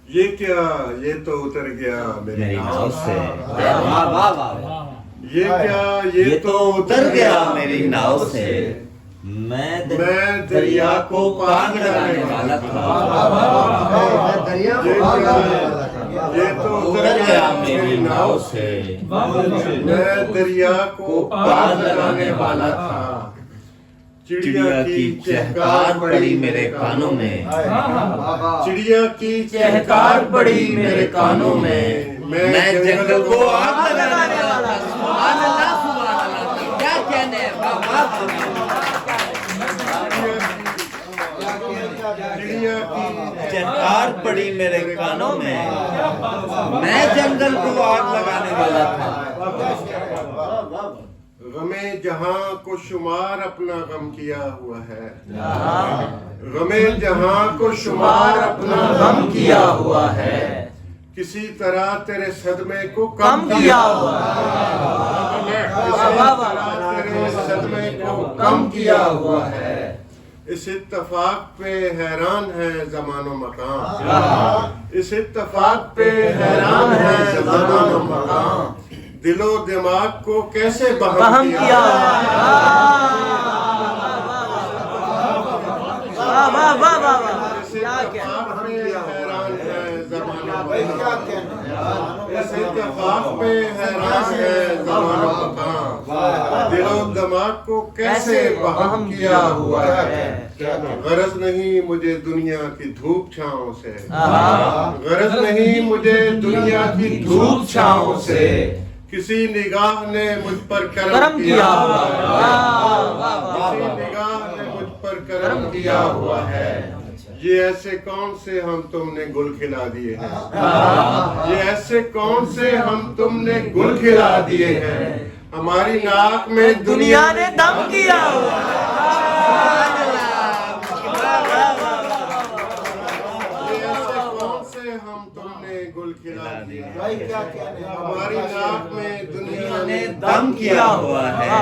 یہ کیا یہ تو اتر گیا میری ناؤ سے، یہ کیا یہ تو اتر گیا میری ناؤ سے، میں دریا کو پار لگانے والا تھا، یہ تو اتر گیا میری ناؤ سے، میں دریا کو پار لگانے والا تھا، چڑیا کی چہکار پڑی میرے کانوں میں، چڑیا کی چہکار پڑی میرے کانوں میں، میں جنگل کو آگ لگانے والا تھا، سبحان اللہ سبحان اللہ، کیا کہنے ہیں چڑیا کی چہکار پڑی میرے کانوں میں، میں جنگل کو آگ لگانے والا تھا، غم جہاں کو شمار اپنا غم کیا ہوا ہے، غم جہاں کو شمار اپنا غم کیا ہوا ہے، کسی طرح تیرے صدمے کو کم کیا ہوا ہے، کسی طرح تیرے صدمے کو کم کیا ہوا ہے، اس اتفاق پہ حیران ہے زمان و مکان، اس اتفاق پہ حیران ہے زمان و مکان، دل و دماغ کو کیسے بہم کیا، اس اتفاق پہ حیران ہے زمان و مکان، دل و دماغ کو کیسے بہم کیا ہوا ہے، غرض نہیں مجھے دنیا کی دھوپ چھاؤں سے، غرض نہیں مجھے دنیا کی دھوپ چھاؤں سے، کسی نگاہ نے مجھ پر کرم کیا ہوا ہے، کسی نگاہ نے مجھ پر کرم کیا ہوا ہے، یہ ایسے کون سے ہم تم نے گل کھلا دیے ہیں، یہ ایسے کون سے ہم تم نے گل کھلا دیے ہیں، ہماری ناک میں دنیا نے دم کیا ہوا ہے، ہم تم نے گل کھلا دیا، ہماری ناک میں دنیا نے دم کیا ہوا ہے،